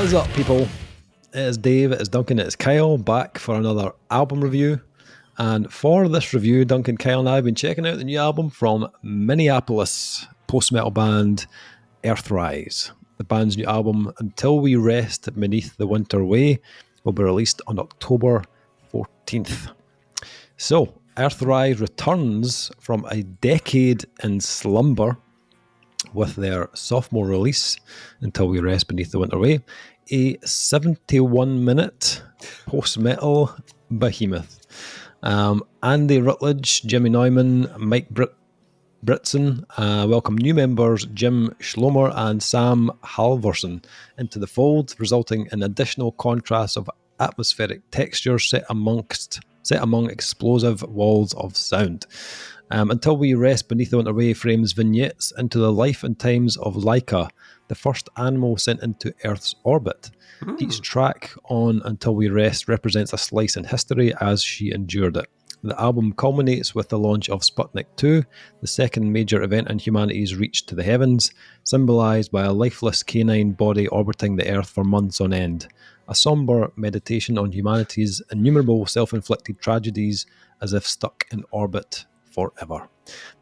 What is up, people? It is Dave, it is Duncan, it is Kyle, back for another album review. And for this review, Duncan, Kyle and I have been checking out the new album from Minneapolis post-metal band Earthrise. The band's new album, Until We Rest Beneath the Winter Way, will be released on October 14th. So, Earthrise returns from a decade in slumber with their sophomore release, Until We Rest Beneath the Winter Way, a 71-minute post-metal behemoth. Andy Rutledge, Jimmy Neumann, Mike Britson welcome new members Jim Schlomer and Sam Halvorson into the fold, resulting in additional contrasts of atmospheric textures set among explosive walls of sound. Until We Rest Beneath the Winter Way frames vignettes into the life and times of Laika, the first animal sent into Earth's orbit. Each track on Until We Rest represents a slice in history as she endured it. The album culminates with the launch of Sputnik 2, the second major event in humanity's reach to the heavens, symbolised by a lifeless canine body orbiting the Earth for months on end. A sombre meditation on humanity's innumerable self-inflicted tragedies as if stuck in orbit forever.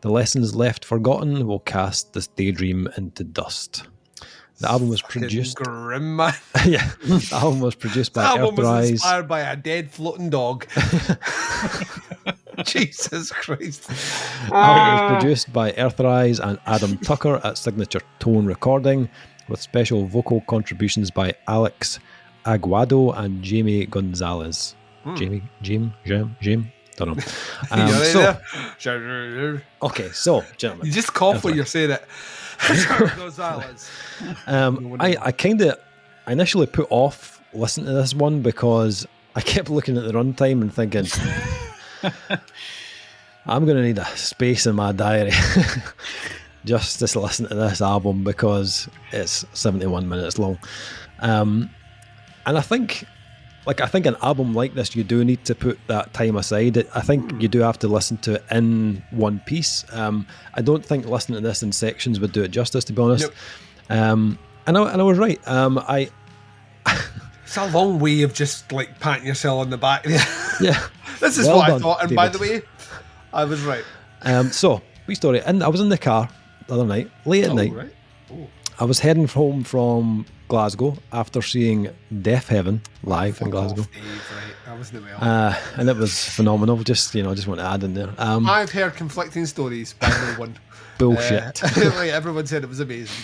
The lessons left forgotten will cast this daydream into dust. The album was produced. Grim, man. Yeah, the album was produced by Earthrise. The album was inspired by a dead floating dog. Jesus Christ. The album was produced by Earthrise and Adam Tucker at Signature Tone Recording, with special vocal contributions by Alex Aguado and Jamie Gonzalez. Jamie? Don't know. Okay, so, gentlemen. You just cough when you're saying it. Gonzalez. I initially put off listening to this one because I kept looking at the runtime and thinking, I'm going to need a space in my diary just to listen to this album because it's 71 minutes long. And I think an album like this, you do need to put that time aside. I think you do have to listen to it in one piece. I don't think listening to this in sections would do it justice, to be honest. Nope. And I was right. It's a long way of just like patting yourself on the back. Yeah. This is well what done, I thought. And David. by the way, I was right. So, wee story. And I was in the car the other night, late at night. Right. Oh. I was heading home from Glasgow after seeing Deaf Heaven live in Glasgow. That was the way. And it was phenomenal. Just want to add in there. I've heard conflicting stories by no one. Bullshit. Like everyone said it was amazing.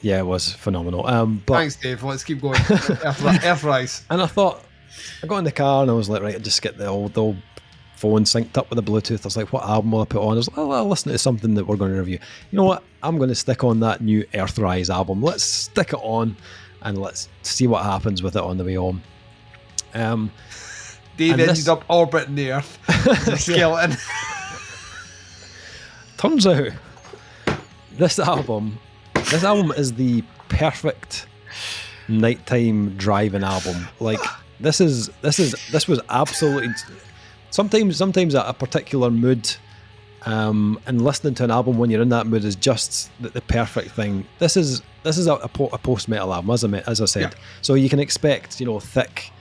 Yeah, it was phenomenal. But thanks, Dave. Let's keep going. Earthrise. And I thought, I got in the car and I was like, right, just get the old phone synced up with the Bluetooth. I was like, what album will I put on? I was like, I'll listen to something that we're going to review. You know what? I'm going to stick on that new Earthrise album. Let's stick it on and let's see what happens with it on the way home. Dave ended up orbiting the Earth. The skeleton. Turns out this album is the perfect nighttime driving album. Like this was absolutely. Sometimes a particular mood, and listening to an album when you're in that mood is just the perfect thing. This is a post-metal album, as I said. Yeah. So you can expect, thick,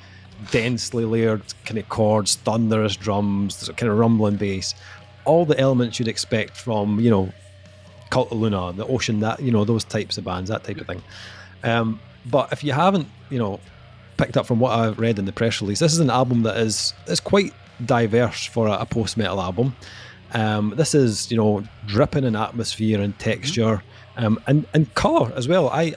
densely layered kind of chords, thunderous drums, kind of rumbling bass, all the elements you'd expect from Cult of Luna, the Ocean, that those types of bands, that type of thing. But if you haven't picked up from what I've read in the press release, this is an album that is quite diverse for a post-metal album. This is dripping in atmosphere and texture, and colour as well. I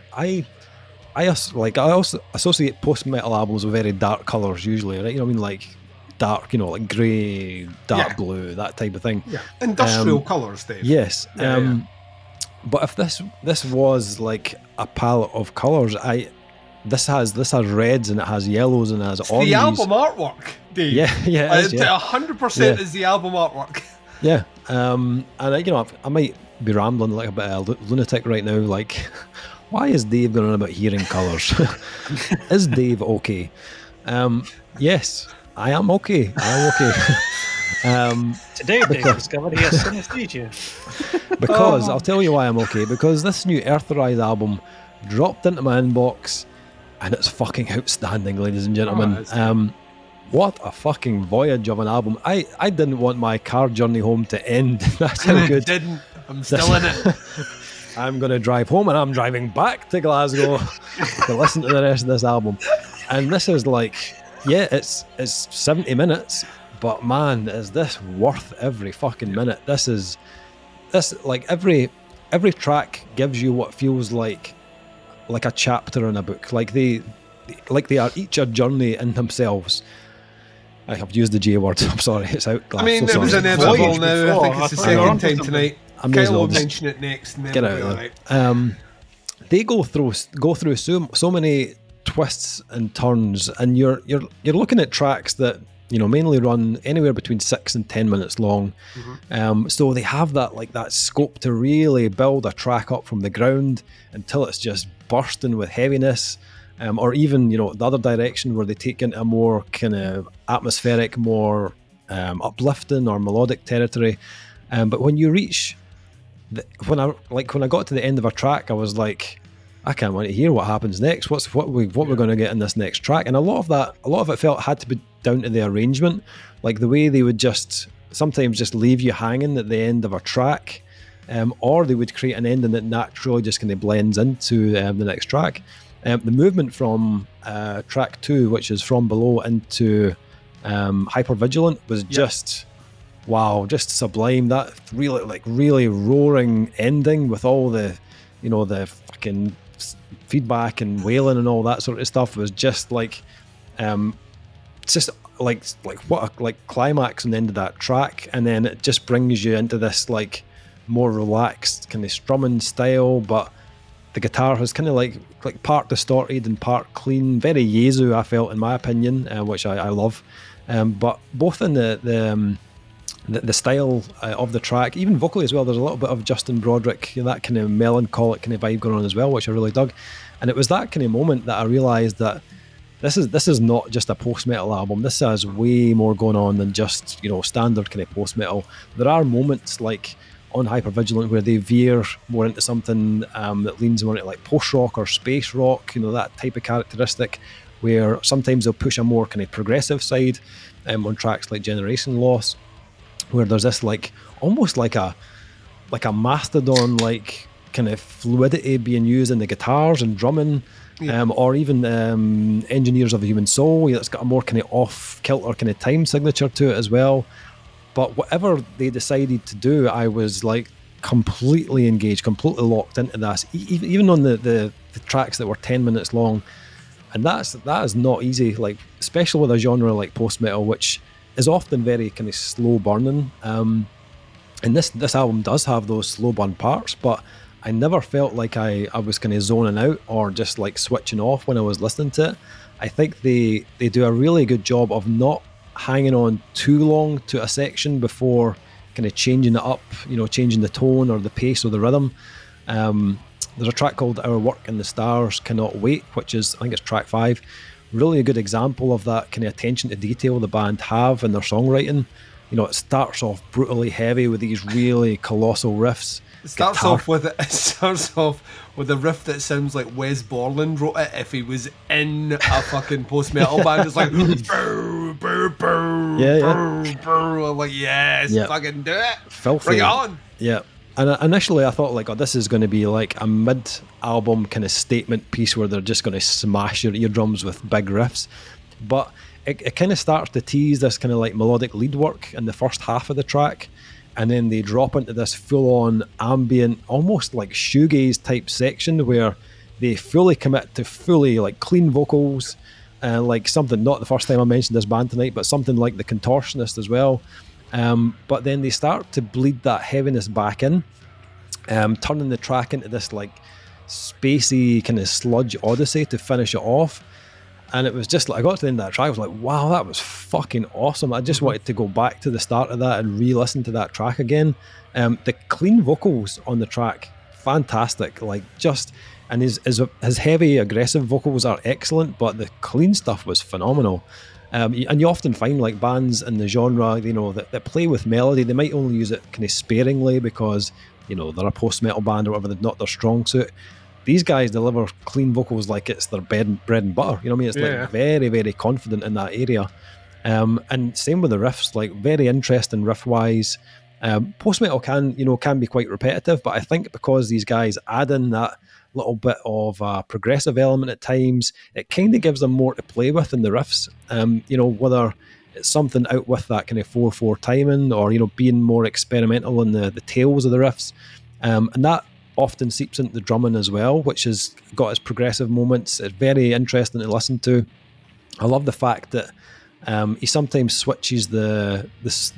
also associate post-metal albums with very dark colours usually, right? Like dark, like grey, dark blue, that type of thing. Yeah, industrial colours, Dave. Yes. But if this was like a palette of colours, this has reds and it has yellows and it has oranges. The album artwork, Dave. Yeah, it is, 100% is the album artwork. Yeah, and I might be rambling like a bit of a lunatic right now. Like, why is Dave going on about hearing colours? Is Dave okay? Yes, I am okay. Today, Dave discovered he has synesthesia. Because I'll tell you why I'm okay. Because this new Earthrise album dropped into my inbox and it's fucking outstanding, ladies and gentlemen. Oh, What a fucking voyage of an album. I didn't want my car journey home to end. That's how good. Didn't. I'm still in it. I'm going to drive home and I'm driving back to Glasgow to listen to the rest of this album. And this is like, yeah, it's 70 minutes, but man, is this worth every fucking minute. This like every track gives you what feels like a chapter in a book. Like they are each a journey in themselves. I have used the J word. I'm sorry, it's out. I mean, it was inevitable now. I think it's the second time tonight. I may as Kyle well will just mention it next, and then get we'll out be of all there. right. They go through so many twists and turns, and you're looking at tracks that mainly run anywhere between 6 and 10 minutes long. So they have that scope to really build a track up from the ground until it's just bursting with heaviness. Or even, the other direction where they take into a more kind of atmospheric, more uplifting or melodic territory. But when you reach, when I got to the end of a track, I was like, I can't wait to hear what happens next. What we're going to get in this next track. And a lot of it felt had to be down to the arrangement, like the way they would sometimes just leave you hanging at the end of a track, or they would create an ending that naturally just kind of blends into the next track. The movement from track 2, which is From Below, into Hypervigilant was just wow, just sublime. That really roaring ending with all the the fucking feedback and wailing and all that sort of stuff was just like just like what a climax and end of that track. And then it just brings you into this like more relaxed kind of strumming style, but the guitar has kind of like part distorted and part clean, very Jesu, I felt, in my opinion, which I love. But both in the style of the track, even vocally as well, there's a little bit of Justin Broderick, that kind of melancholic kind of vibe going on as well, which I really dug. And it was that kind of moment that I realised that this is not just a post-metal album. This has way more going on than just standard kind of post-metal. There are moments like on Hypervigilant where they veer more into something that leans more into like post-rock or space rock, that type of characteristic, where sometimes they'll push a more kind of progressive side on tracks like Generation Loss, where there's this like almost like a mastodon like kind of fluidity being used in the guitars and drumming, or even Engineers of the Human Soul. It's got a more kind of off-kilter kind of time signature to it as well. But whatever they decided to do, I was like completely engaged, completely locked into this, even on the tracks that were 10 minutes long. And that is not easy, like especially with a genre like post-metal, which is often very kind of slow burning. And this album does have those slow burn parts, but I never felt like I was kind of zoning out or just like switching off when I was listening to it. I think they do a really good job of not hanging on too long to a section before kind of changing it up, changing the tone or the pace or the rhythm. There's a track called Our Work in the Stars Cannot Wait, which is, I think it's track 5. Really a good example of that kind of attention to detail the band have in their songwriting. It starts off brutally heavy with these really colossal riffs. It starts off with a riff that sounds like Wes Borland wrote it if he was in a fucking post-metal band. It's like brr, brr, brr, brr, brr. I'm like, yes, fucking do it. Filthy. Bring it on. Yeah. And initially I thought like, this is going to be like a mid-album kind of statement piece where they're just going to smash your eardrums with big riffs. But it kind of starts to tease this kind of like melodic lead work in the first half of the track. And then they drop into this full-on ambient, almost like shoegaze type section where they fully commit to fully like clean vocals, like something, not the first time I mentioned this band tonight, but something like The Contortionist as well. But then they start to bleed that heaviness back in, turning the track into this like spacey kind of sludge odyssey to finish it off. And it was just like, I got to the end of that track, I was like, wow, that was fucking awesome. I just wanted to go back to the start of that and re-listen to that track again. The clean vocals on the track, fantastic. Like just, and his heavy, aggressive vocals are excellent, but the clean stuff was phenomenal. And you often find like bands in the genre, that play with melody, they might only use it kind of sparingly because, they're a post-metal band or whatever, they're not their strong suit. these guys deliver clean vocals like it's their bread and butter. You know what I mean? It's like very, very confident in that area. And same with the riffs, like very interesting riff wise. Post metal can be quite repetitive, but I think because these guys add in that little bit of a progressive element at times, it kind of gives them more to play with in the riffs. Whether it's something out with that kind of 4/4 timing, or being more experimental in the tails of the riffs, and that often seeps into the drumming as well, which has got its progressive moments. It's very interesting to listen to. I love the fact that he sometimes switches the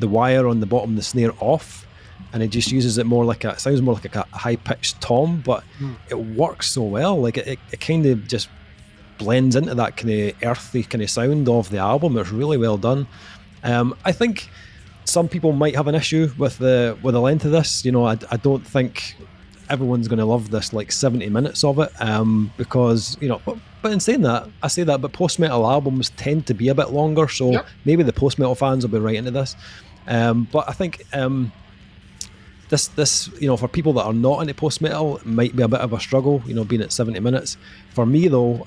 wire on the bottom of the snare off, and he just uses it more like sounds more like a high-pitched tom, but it works so well. Like it kind of just blends into that kind of earthy kind of sound of the album. It's really well done. I think some people might have an issue with the length of this. I don't think everyone's going to love this, like 70 minutes of it, because but in saying that, I say that, but post-metal albums tend to be a bit longer, so maybe the post-metal fans will be right into this. But I think this for people that are not into post-metal, it might be a bit of a struggle, being at 70 minutes. For me, though,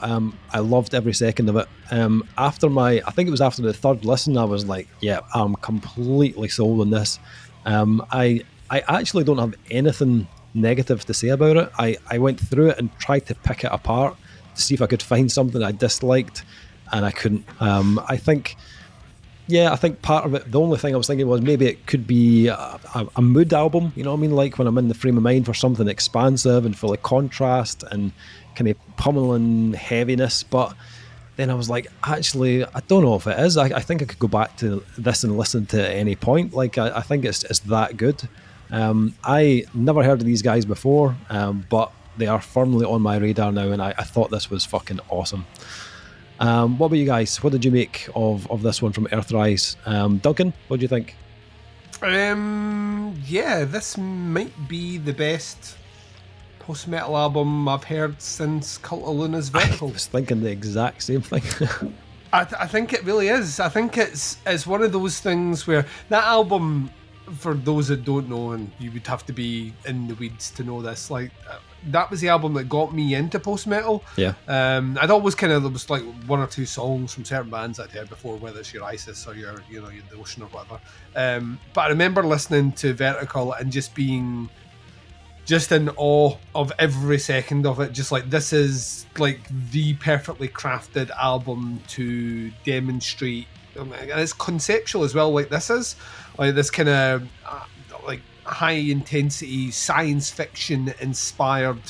I loved every second of it. I think it was after the third listen, I was like, yeah, I'm completely sold on this. I actually don't have anything negative to say about it. I went through it and tried to pick it apart to see if I could find something I disliked, and I couldn't. I think part of it, the only thing I was thinking was maybe it could be a mood album, you know what I mean? Like when I'm in the frame of mind for something expansive and full of contrast and kind of pummeling heaviness. But then I was like, actually, I don't know if it is. I think I could go back to this and listen to it at any point. Like I think it's that good. I never heard of these guys before, but they are firmly on my radar now, and I thought this was fucking awesome. What about you guys? What did you make of this one from Earthrise? Duncan, what do you think? This might be the best post-metal album I've heard since Cult of Luna's Vertical. I was thinking the exact same thing. I think it really is. I think it's one of those things where that album, for those that don't know, and you would have to be in the weeds to know this, like that was the album that got me into post-metal. Yeah. I'd always there was like one or two songs from certain bands I'd heard before, whether it's your ISIS or your your The Ocean or whatever. But I remember listening to Vertical and just being just in awe of every second of it. Just like, this is like the perfectly crafted album to demonstrate, and it's conceptual as well. Like this is like this kind of like high intensity science fiction inspired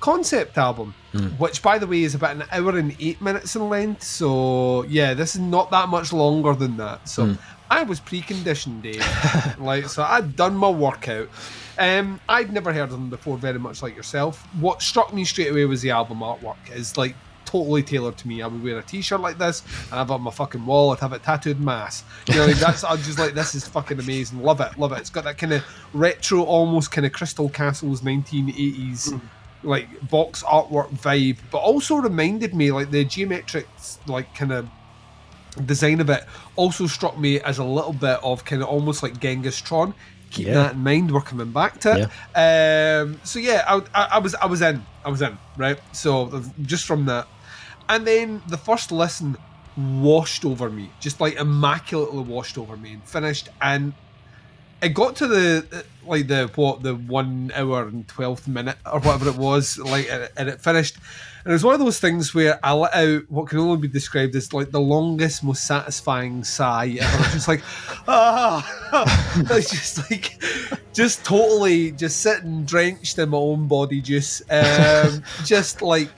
concept album, which by the way is about an hour and 8 minutes in length. So yeah, this is not that much longer than that. So I was preconditioned, Dave. Like, so I'd done my workout. I'd never heard of them before, very much like yourself. What struck me straight away was the album artwork. It's like totally tailored to me. I would wear a t-shirt like this and have it on my fucking wall. I'd have it tattooed in my ass. Like that's, I'm just like, this is fucking amazing. Love it. It's got that kind of retro, almost kind of Crystal Castles 1980s like box artwork vibe, but also reminded me, like the geometric like kind of design of it also struck me as a little bit of kind of almost like Genghis Tron. Keep that in mind, we're coming back to it. So yeah, I was in, right? So just from that, and then the first listen washed over me, just like immaculately washed over me and finished, and it got to the 1 hour and 12th minute or whatever it was, like, and it finished. And it was one of those things where I let out what can only be described as like the longest, most satisfying sigh ever. Just like, it's just like, just totally just sitting drenched in my own body juice. Just like,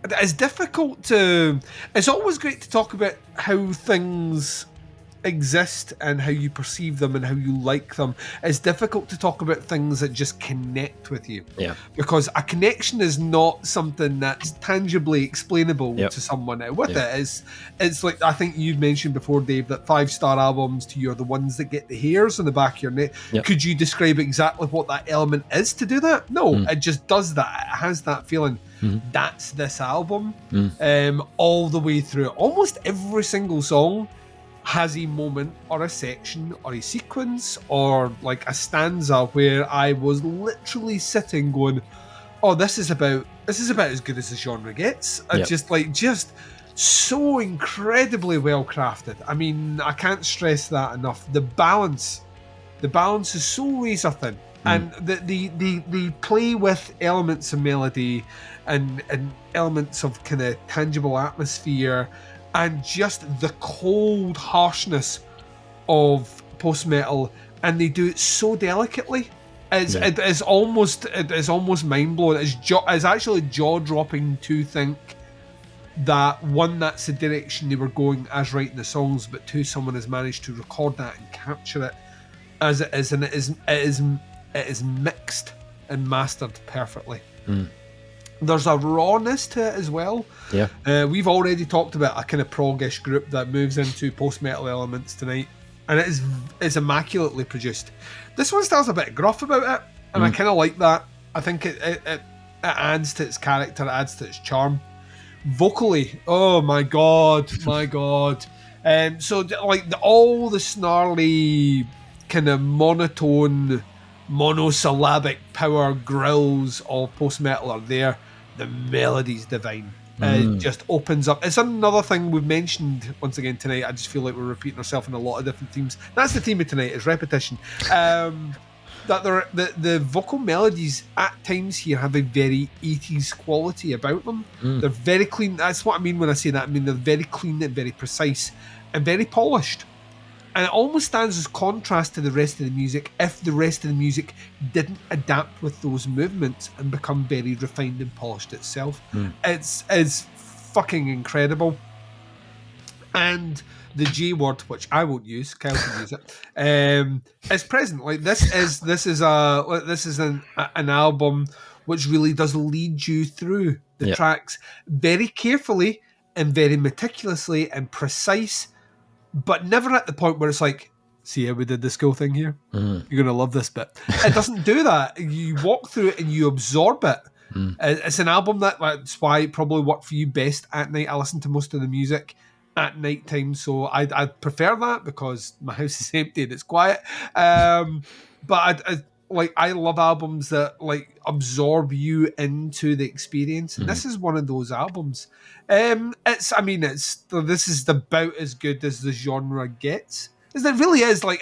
it's difficult to, it's always great to talk about how things exist and how you perceive them and how you like them. It's difficult to talk about things that just connect with you, because a connection is not something that's tangibly explainable to someone. With it, it's like, I think you've mentioned before, Dave, that 5-star albums to you are the ones that get the hairs on the back of your neck. Could you describe exactly what that element is to do that? No, it just does that. It has that feeling. That's this album, all the way through. Almost every single song has a moment or a section or a sequence or like a stanza where I was literally sitting going, this is about as good as the genre gets. Just so incredibly well crafted. I mean, I can't stress that enough. The balance is so razor thin, and the play with elements of melody and elements of kind of tangible atmosphere, and just the cold harshness of post metal, and they do it so delicately. It is almost mind blowing. It's actually jaw dropping to think that one, that's the direction they were going as writing the songs, but two, someone has managed to record that and capture it as it is, and it is mixed and mastered perfectly. There's a rawness to it as well. We've already talked about a kind of prog-ish group that moves into post-metal elements tonight, and it's immaculately produced. This one still has a bit gruff about it, and I kind of like that. I think it adds to its character, it adds to its charm. Vocally, oh my god. So like all the snarly kind of monotone monosyllabic power growls of post metal are there. The melody's divine. It just opens up. It's another thing we've mentioned once again tonight. I just feel like we're repeating ourselves in a lot of different themes. That's the theme of tonight, is repetition. That the vocal melodies at times here have a very 80s quality about them. They're very clean. That's what I mean when I say that. I mean, they're very clean and very precise and very polished. And it almost stands as contrast to the rest of the music if the rest of the music didn't adapt with those movements and become very refined and polished itself. It's fucking incredible. And the J word, which I won't use, Kyle can use it, is present. Like this is an album which really does lead you through the tracks very carefully and very meticulously and precise, but never at the point where it's like, see how we did the school thing here? You're going to love this bit. It doesn't do that. You walk through it and you absorb it. It's an album that's why it probably worked for you best at night. I listen to most of the music at night time, so I prefer that because my house is empty and it's quiet. But I love albums that like absorb you into the experience. And this is one of those albums. This is about as good as the genre gets. It really is. Like,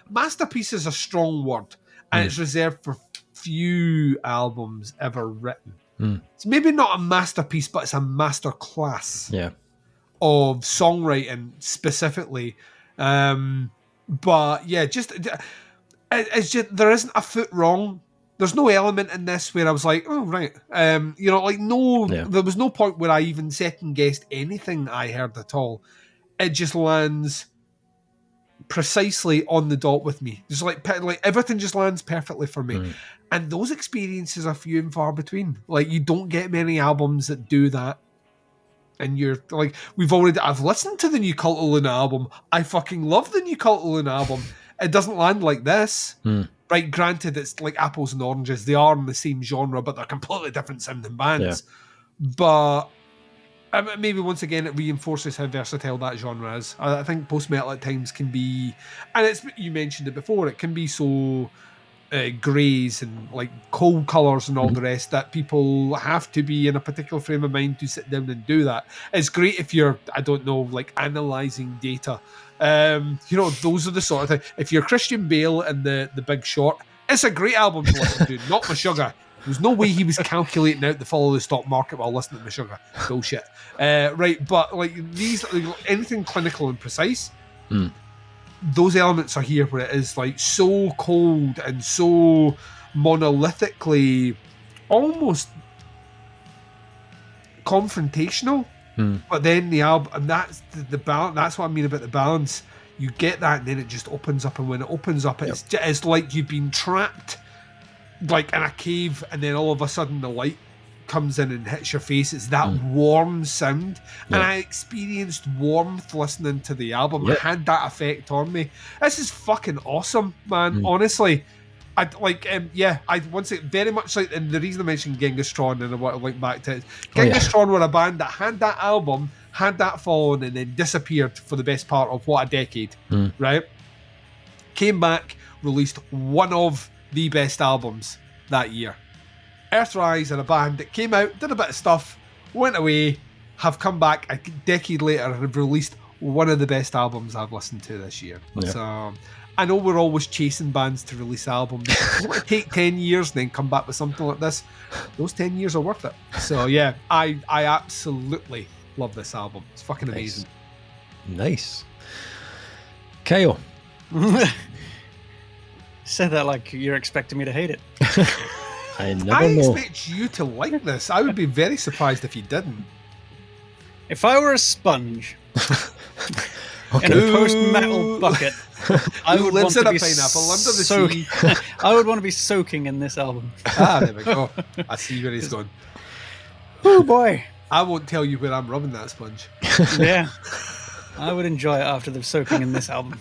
masterpiece is a strong word, and it's reserved for few albums ever written. It's maybe not a masterpiece, but it's a masterclass of songwriting specifically. But yeah, it's just there isn't a foot wrong. There's no element in this where I was like, oh right, there was no point where I even second guessed anything I heard at all. It just lands precisely on the dot with me. Just like everything just lands perfectly for me. And those experiences are few and far between. Like, you don't get many albums that do that. And you're like, I've listened to the new Cult of Luna album. I fucking love the new Cult of Luna album. It doesn't land like this. Right, granted, it's like apples and oranges. They are in the same genre, but they're completely different sounding bands. But maybe once again, it reinforces how versatile that genre is. I think post-metal at times can be, and you mentioned it before, it can be so greys and like cold colours and all the rest that people have to be in a particular frame of mind to sit down and do that. It's great if you're, I don't know, like analysing data. Those are the sort of things. If you're Christian Bale and the Big Short, it's a great album to listen to. Not Meshuggah. There's no way he was calculating out the follow the stock market while listening to Meshuggah. Bullshit. Right, but like these, anything clinical and precise, those elements are here where it is like so cold and so monolithically, almost confrontational. But then the album, and that's the balance. That's what I mean about the balance. You get that, and then it just opens up, and when it opens up, it's like you've been trapped, like in a cave, and then all of a sudden the light comes in and hits your face. It's that warm sound, and I experienced warmth listening to the album. It had that effect on me. This is fucking awesome, man. Honestly. I once it very much like, and the reason I mentioned Genghis Tron and I want to link back to it, Genghis Tron were a band that had that album, had that following, and then disappeared for the best part of what, a decade, right? Came back, released one of the best albums that year, Earthrise are a band that came out, did a bit of stuff, went away, have come back a decade later and have released one of the best albums I've listened to this year. Yeah. So I know we're always chasing bands to release albums. It'll take 10 years and then come back with something like this. Those 10 years are worth it. So yeah, I absolutely love this album. It's fucking amazing. Nice. Kyle. Said that like you're expecting me to hate it. I never I know. expect you to like this. I would be very surprised if you didn't. If I were a sponge in Okay. a post-metal bucket, I Who would lives want in to a be pineapple under the sea? I would want to be soaking in this album. There we go. I see where he's going. Oh boy, I won't tell you where I'm rubbing that sponge. yeah. I would enjoy it after the soaking in this album.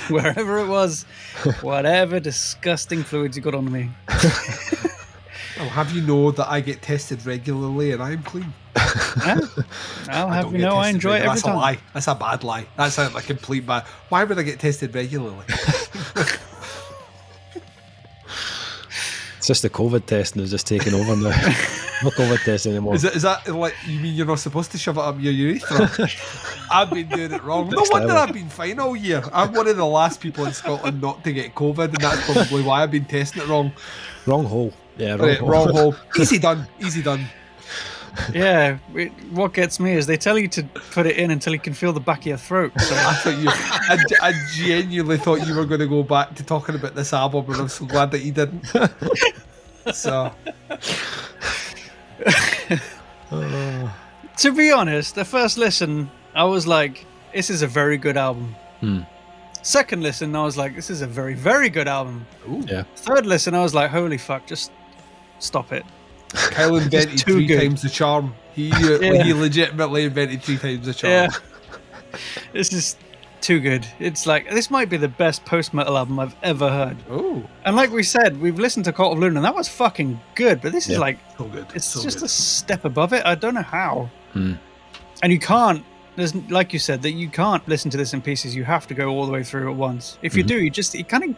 Wherever it was, whatever disgusting fluids you got on me. I'll have you know that I get tested regularly and I'm clean. Yeah. I'll have you know I enjoy it every That's a time. lie. That's a bad lie. That's a complete bad. Why would I get tested regularly? It's just the COVID testing is just taking over now. No COVID test anymore. Is that like, you mean you're not supposed to shove it up your urethra? I've been doing it wrong. No wonder I've been fine all year. I'm one of the last people in Scotland not to get COVID, and that's probably why I've been testing it wrong. Wrong hole. Yeah, wrong Right, hole. wrong hole. Easy done. Easy done. Yeah, what gets me is they tell you to put it in until you can feel the back of your throat. So I thought I genuinely thought you were going to go back to talking about this album, and I'm so glad that you didn't. So, to be honest, the first listen, I was like, this is a very good album. Second listen, I was like, this is a very, very good album. Yeah. Third listen, I was like, holy fuck, just stop it. Kyle invented too three good. times the charm. He legitimately invented 3 times the charm. Yeah. This is too good. It's like, this might be the best post-metal album I've ever heard. Oh, And like we said, we've listened to Cult of Luna, and that was fucking good, but this is Yeah. like, so good. it's so just good. a step above it. I don't know how. And you can't, there's, like you said, that you can't listen to this in pieces. You have to go all the way through at once. If you do, it kind of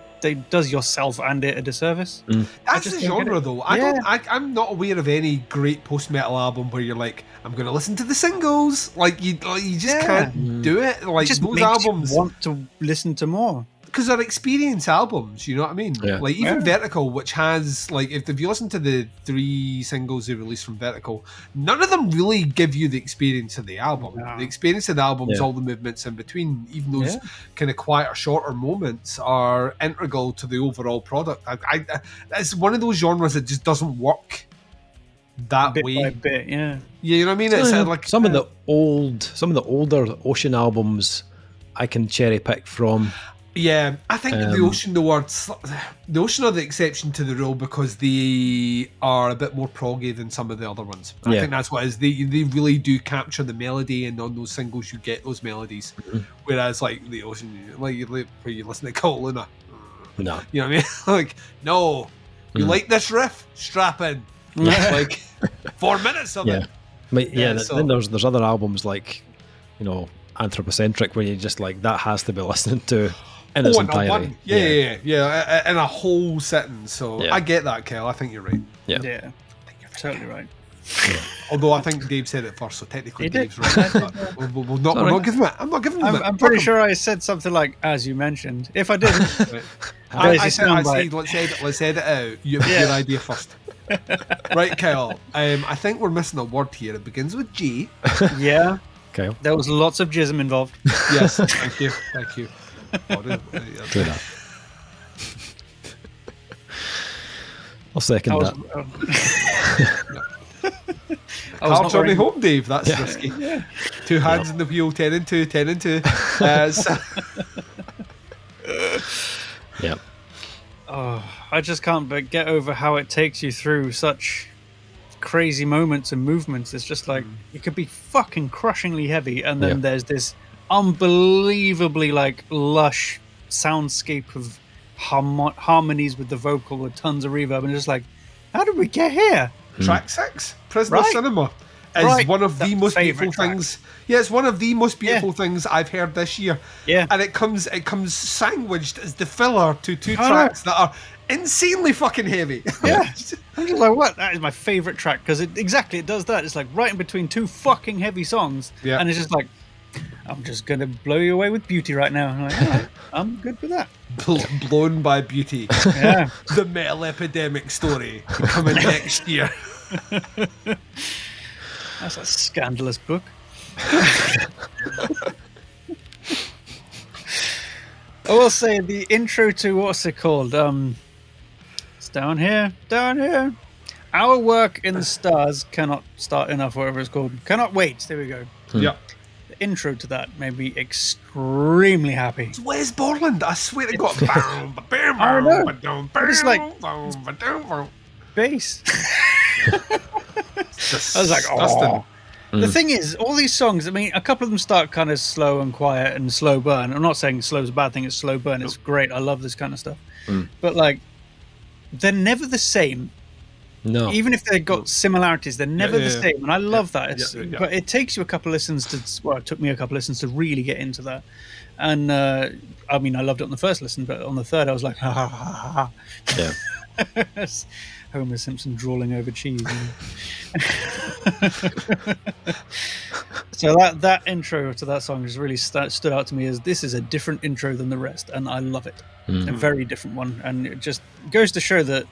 does yourself and it a disservice. That's just the don't get genre, it. though. Yeah. I'm not aware of any great post-metal album where you're like, I'm going to listen to the singles. Like you just can't do it. Like It just those makes albums, you want to listen to more. because they're experience albums. You know what I mean? Yeah. Like even Yeah. Vertical, which has like, if you listen to the 3 singles they released from Vertical, none of them really give you the experience of the album. No. The experience of the album is Yeah. all the movements in between. Even those Yeah. kind of quieter, shorter moments are integral to the overall product. I it's one of those genres that just doesn't work that Bit way. by bit, yeah. Yeah, you know what I mean? It's like some of the older Ocean albums I can cherry pick from. yeah, I think the Ocean, the Ocean are the exception to the rule because they are a bit more proggy than some of the other ones. I Yeah. think that's what it is. They really do capture the melody, and on those singles you get those melodies. Whereas like the Ocean, like where you listen to Cult of Luna, No. you know what I mean? Like, no, you like this riff? Strap in. Like 4 minutes of Yeah. it. But yeah, Yeah, so- then there's other albums like, Anthropocentric where you just like, that has to be listened to in its Oh, and a entirety. one. Yeah, in a whole sitting. So Yeah. I get that, Kel. I think you're right. Yeah. Yeah. Totally right. Although I think Dave said it first, so technically He did. Dave's right. But we're not giving it. I'm not giving him it. I'm pretty sure I said something like, as you mentioned. If I didn't, Right. There's I your said, soundbite. let's edit it out. You have your idea first. Right, Kyle. I think we're missing a word here. It begins with G. yeah, Okay. there was lots of jism involved. Yes, thank you. Thank you. Do that. I'll second I was, that. I was Car not journey wearing- home, Dave. That's risky. 2 hands in the wheel, 10 and 2, 10 and 2. Yeah. Oh, I just can't but get over how it takes you through such crazy moments and movements. It's just like it could be fucking crushingly heavy, and then Yeah. there's this unbelievably like lush soundscape of harmonies with the vocal with tons of reverb, and it's just like, how did we get here? Track 6, Prisoner Right. Cinema. is one of the most favourite beautiful track. things. Yeah, it's one of the most beautiful things I've heard this year. Yeah. And it comes sandwiched as the filler to two tracks that are insanely fucking heavy. Yeah. I'm just like, what? That is my favourite track because it does that. It's like right in between two fucking heavy songs. Yeah. And it's just like, I'm just going to blow you away with beauty right now. And I'm like, all right, I'm good with that. Blown by beauty. Yeah. The Metal Epidemic story coming next year. That's a scandalous book. I will say the intro to what's it called? It's down here. Our work in the stars cannot start enough, whatever it's called. Cannot wait. There we go. Yeah. The intro to that made me extremely happy. It's Wes Borland. I swear to God. I know. But it's like bass. I was like, oh. The thing is, all these songs, I mean, a couple of them start kind of slow and quiet and slow burn. I'm not saying slow is a bad thing, it's slow burn. It's great. I love this kind of stuff. But, like, they're never the same. No. Even if they've got similarities, they're never the same. And I love that. But it takes you a couple of listens to, well, it took me a couple of listens to really get into that. And, I mean, I loved it on the first listen, but on the third, I was like, ha, ha, ha, ha. Yeah. Homer Simpson drawling over cheese. So that intro to that song just really stood out to me as this is a different intro than the rest, and I love it. A very different one, and it just goes to show that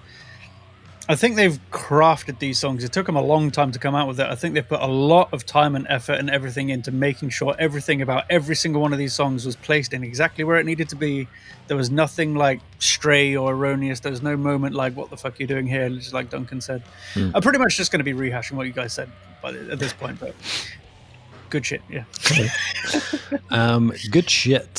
I think they've crafted these songs. It took them a long time to come out with it. I think they've put a lot of time and effort and everything into making sure everything about every single one of these songs was placed in exactly where it needed to be. There was nothing like stray or erroneous. There was no moment like, what the fuck are you doing here? Just like Duncan said. I'm pretty much just going to be rehashing what you guys said at this point, but good shit, yeah. Good shit.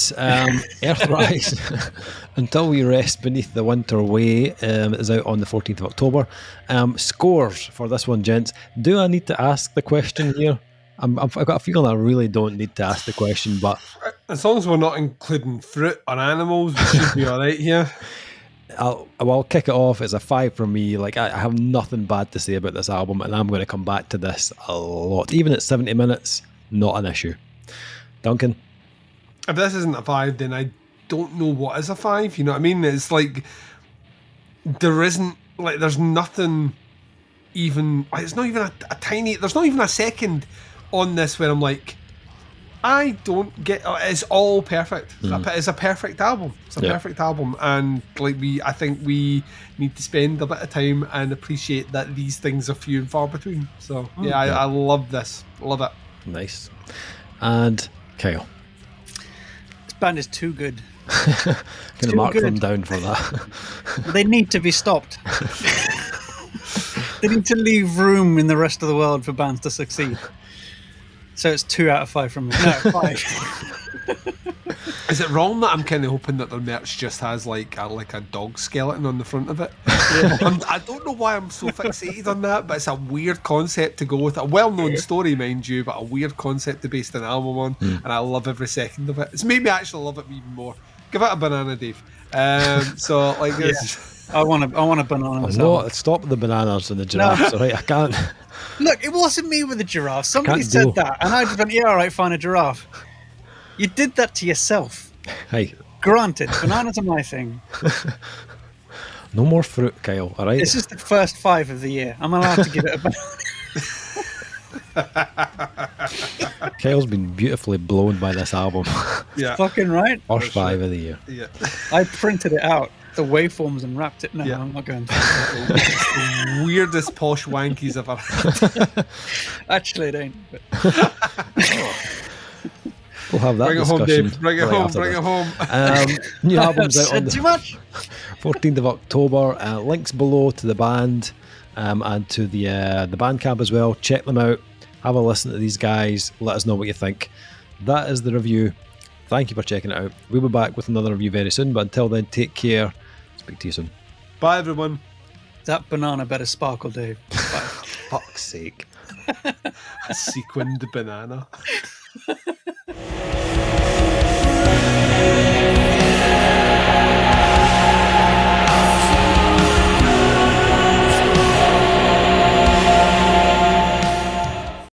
Earthrise, Until We Rest Beneath the Winter Way, is out on the 14th of October. Scores for this one, gents. Do I need to ask the question here? I've got a feeling I really don't need to ask the question, but as long as we're not including fruit or animals, we should be all right here. I'll kick it off. It's a 5 from me. Like, I have nothing bad to say about this album, and I'm going to come back to this a lot. Even at 70 minutes, not an issue. Duncan? If this isn't a 5, then I don't know what is a 5. You know what I mean? It's like there's nothing even. Like, it's not even a tiny. There's not even a second on this where I'm like, I don't get. It's all perfect. It's a perfect album. It's a perfect album, and like I think we need to spend a bit of time and appreciate that these things are few and far between. So I love this. Love it. Nice. And Kyle? This band is too good. Gonna mark them down for that. They need to be stopped. They need to leave room in the rest of the world for bands to succeed. So it's 2 out of 5 from me. No, 5. Is it wrong that I'm kind of hoping that their merch just has like a dog skeleton on the front of it? Yeah. I don't know why I'm so fixated on that, but it's a weird concept to go with. A well-known story, mind you, but a weird concept to base an album on, and I love every second of it. It's made me actually love it even more. Give it a banana, Dave. So like, I want a banana. No, stop the bananas and the giraffes. No. All right, I can't. Look, it wasn't me with the giraffe. Somebody said that, and I just went, yeah, all right, fine, a giraffe. You did that to yourself. Hey. Granted, bananas are my thing. No more fruit, Kyle, all right? This is the first 5 of the year. I'm allowed to give it a banana. Kyle's been beautifully blown by this album. Yeah. Fucking right. First 5 of the year. Yeah. I printed it out. The waveforms and wrapped it. No, I'm not going to. The weirdest posh wankies I've ever had. Actually, it ain't. But. We'll have that Bring discussion. It home, Dave. Bring it right home. Bring it home. New album's out on the too much. 14th of October. Links below to the band and to the Bandcamp as well. Check them out. Have a listen to these guys. Let us know what you think. That is the review. Thank you for checking it out. We'll be back with another review very soon, but until then, take care. Speak to you soon. Bye, everyone. That banana better sparkle, Dave. Fuck's sake. A sequined banana.